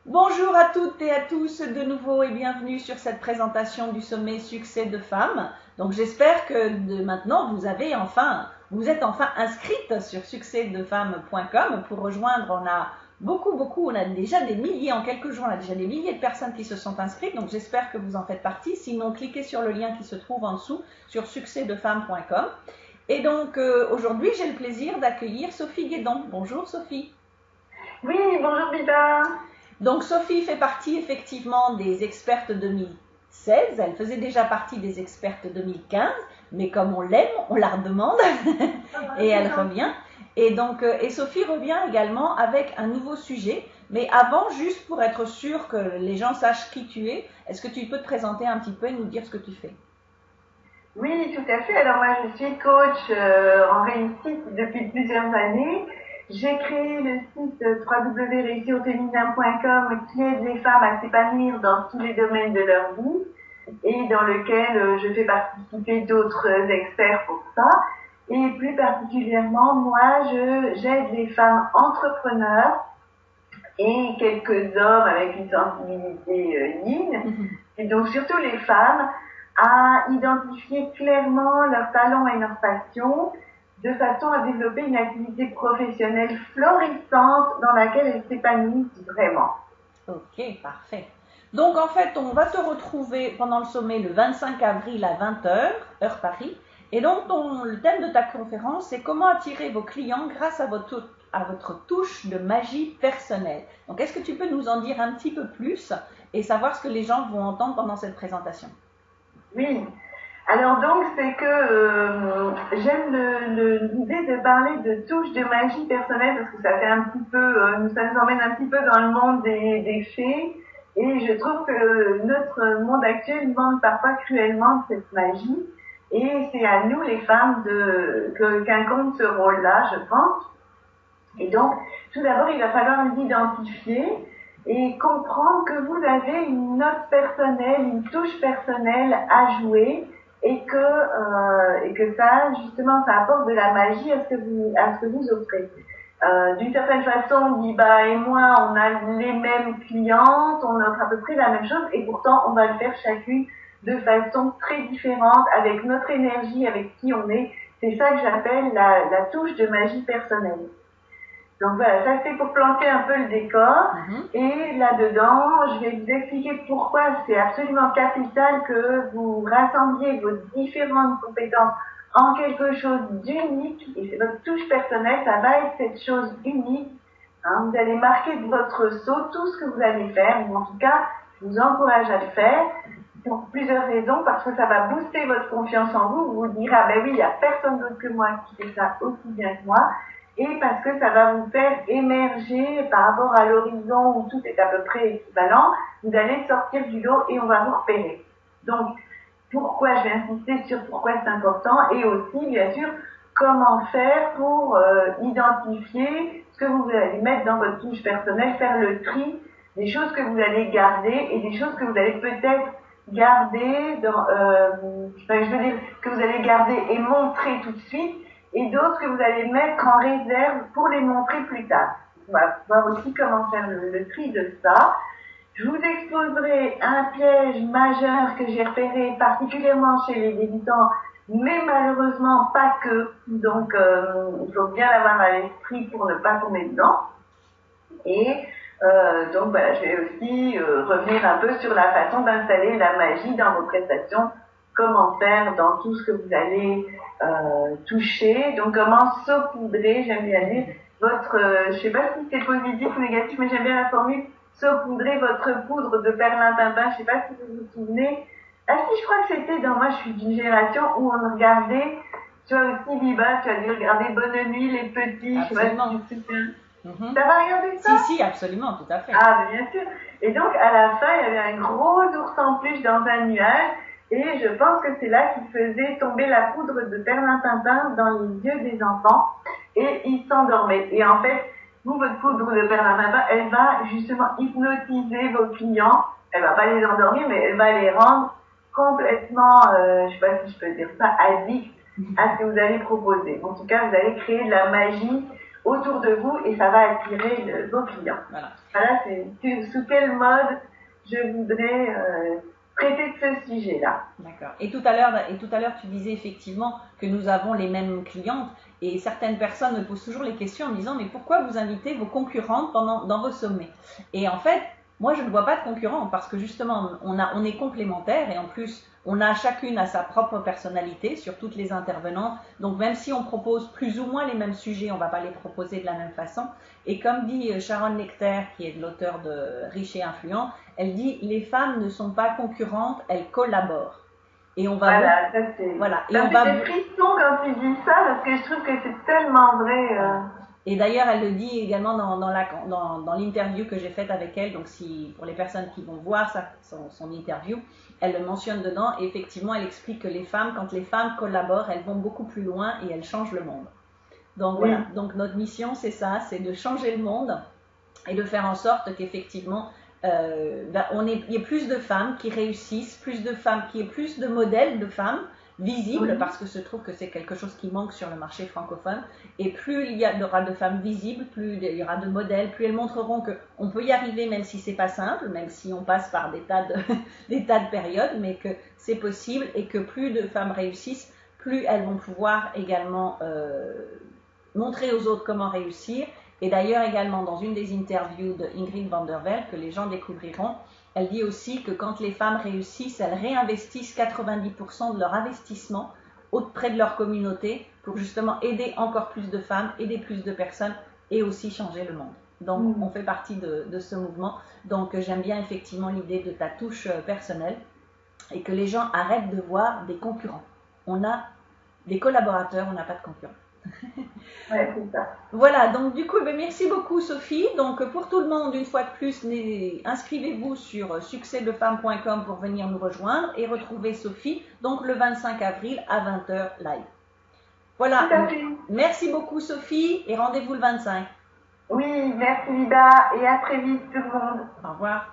Bonjour à toutes et à tous de nouveau et bienvenue sur cette présentation du sommet Succès de Femmes. Donc j'espère que maintenant vous êtes enfin inscrites sur succèsdefemmes.com pour rejoindre. On a on a déjà des milliers en quelques jours, on a déjà des milliers de personnes qui se sont inscrites. Donc j'espère que vous en faites partie. Sinon, cliquez sur le lien qui se trouve en dessous sur succèsdefemmes.com. Et donc aujourd'hui, j'ai le plaisir d'accueillir Sophie Guédon. Bonjour Sophie. Oui, bonjour Bida. Donc Sophie fait partie effectivement des expertes 2016, elle faisait déjà partie des expertes 2015, mais comme on l'aime, on la redemande et elle revient. Et donc Sophie revient également avec un nouveau sujet. Mais avant, juste pour être sûr que les gens sachent qui tu es, est-ce que tu peux te présenter un petit peu et nous dire ce que tu fais? Oui, tout à fait. Alors moi, je suis coach en réussite depuis plusieurs années. J'ai créé le site www.réussirauxféminin.com qui aide les femmes à s'épanouir dans tous les domaines de leur vie et dans lequel je fais participer d'autres experts pour ça. Et plus particulièrement, moi, j'aide les femmes entrepreneurs et quelques hommes avec une sensibilité yin, et donc surtout les femmes, à identifier clairement leurs talents et leurs passions, de façon à développer une activité professionnelle florissante dans laquelle elles s'épanouissent vraiment. Ok, parfait. Donc en fait, on va te retrouver pendant le sommet le 25 avril à 20h, heure Paris. Et donc le thème de ta conférence, c'est comment attirer vos clients grâce à votre touche de magie personnelle. Donc est-ce que tu peux nous en dire un petit peu plus et savoir ce que les gens vont entendre pendant cette présentation? Oui. Alors donc c'est que j'aime l'idée de parler de touches de magie personnelle parce que ça fait un petit peu, ça nous emmène un petit peu dans le monde des fées et je trouve que notre monde actuel manque parfois cruellement de cette magie et c'est à nous les femmes qu'incombe ce rôle-là, je pense. Et donc tout d'abord il va falloir l'identifier et comprendre que vous avez une note personnelle, une touche personnelle à jouer et que ça, justement, ça apporte de la magie à ce que vous offrez. D'une certaine façon, Biba et moi, on a les mêmes clientes, on offre à peu près la même chose et pourtant, on va le faire chacune de façon très différente, avec notre énergie, avec qui on est. C'est ça que j'appelle la touche de magie personnelle. Donc voilà, ça c'est pour planter un peu le décor. Et là-dedans, je vais vous expliquer pourquoi c'est absolument capital que vous rassembliez vos différentes compétences en quelque chose d'unique. Et c'est votre touche personnelle, ça va être cette chose unique. Vous allez marquer de votre sceau tout ce que vous allez faire. Ou en tout cas, je vous encourage à le faire pour plusieurs raisons. Parce que ça va booster votre confiance en vous. Vous vous direz, ah ben oui, il n'y a personne d'autre que moi qui fait ça aussi bien que moi. Et parce que ça va vous faire émerger par rapport à l'horizon où tout est à peu près équivalent, vous allez sortir du lot et on va vous repérer. Donc, pourquoi je vais insister sur pourquoi c'est important et aussi, bien sûr, comment faire pour identifier ce que vous allez mettre dans votre touche personnelle, faire le tri des choses que vous allez garder et des choses que vous allez peut-être garder, je veux dire, que vous allez garder et montrer tout de suite, et d'autres que vous allez mettre en réserve pour les montrer plus tard. On va voir aussi comment faire le tri de ça. Je vous exposerai un piège majeur que j'ai repéré particulièrement chez les débutants, mais malheureusement pas que. Donc, il faut bien l'avoir à l'esprit pour ne pas tomber dedans. Et donc voilà, je vais aussi revenir un peu sur la façon d'installer la magie dans vos prestations, comment faire dans tout ce que vous allez toucher, donc comment saupoudrer, j'aime bien dire, je sais pas si c'est positif ou négatif, mais j'aime bien la formule, saupoudrer votre poudre de perlimpinpin, je sais pas si vous vous souvenez. Ah si, je crois que c'était moi je suis d'une génération où on regardait, tu vois aussi Biba, tu as dû regarder Bonne Nuit, les petits, Absolument. Je sais pas si tu te souviens. T'as regardé ça? Si, absolument, tout à fait. Ah, bien sûr. Et donc, à la fin, il y avait un gros ours en peluche dans un nuage. Et je pense que c'est là qu'il faisait tomber la poudre de perlimpinpin dans les yeux des enfants. Et ils s'endormaient. Et en fait, votre poudre de perlimpinpin, elle va justement hypnotiser vos clients. Elle va pas les endormir, mais elle va les rendre complètement, je sais pas si je peux dire ça, addicts à ce que vous allez proposer. En tout cas, vous allez créer de la magie autour de vous et ça va attirer vos clients. Voilà, c'est sous quel mode je voudrais traiter de ce sujet-là. D'accord. Et tout à l'heure, tu disais effectivement que nous avons les mêmes clientes et certaines personnes me posent toujours les questions en me disant mais pourquoi vous invitez vos concurrentes dans vos sommets? Et en fait, moi je ne vois pas de concurrents parce que justement on est complémentaires et en plus on a chacune à sa propre personnalité sur toutes les intervenantes. Donc même si on propose plus ou moins les mêmes sujets, on ne va pas les proposer de la même façon. Et comme dit Sharon Lechter, qui est l'auteur de Riche et Influent, elle dit les femmes ne sont pas concurrentes, elles collaborent. Et on va voilà, ça c'est. Voilà. Et on va des frissons quand tu dis ça parce que je trouve que c'est tellement vrai. Et d'ailleurs, elle le dit également dans l'interview que j'ai faite avec elle. Donc, pour les personnes qui vont voir son interview, elle le mentionne dedans. Et effectivement, elle explique que quand les femmes collaborent, elles vont beaucoup plus loin et elles changent le monde. Donc voilà. Donc notre mission, c'est ça, c'est de changer le monde et de faire en sorte qu'effectivement, il y ait plus de femmes qui réussissent, plus de femmes, qu'il y ait plus de modèles de femmes visibles, parce que je trouve que c'est quelque chose qui manque sur le marché francophone. Et plus il y aura de femmes visibles, plus il y aura de modèles, plus elles montreront qu'on peut y arriver, même si c'est pas simple, même si on passe par des tas de périodes, mais que c'est possible et que plus de femmes réussissent, plus elles vont pouvoir également montrer aux autres comment réussir. Et d'ailleurs également dans une des interviews de Ingrid van der Velde que les gens découvriront, elle dit aussi que quand les femmes réussissent, elles réinvestissent 90% de leur investissement auprès de leur communauté pour justement aider encore plus de femmes, aider plus de personnes et aussi changer le monde. Donc on fait partie de ce mouvement. Donc j'aime bien effectivement l'idée de ta touche personnelle et que les gens arrêtent de voir des concurrents. On a des collaborateurs, on n'a pas de concurrents. Ouais, c'est ça. Voilà, donc du coup, merci beaucoup Sophie. Donc pour tout le monde, une fois de plus, inscrivez-vous sur succèsdefemmes.com pour venir nous rejoindre et retrouver Sophie, donc le 25 avril à 20h live. Voilà, merci beaucoup Sophie et rendez-vous le 25. Oui, merci Lida et à très vite tout le monde. Au revoir.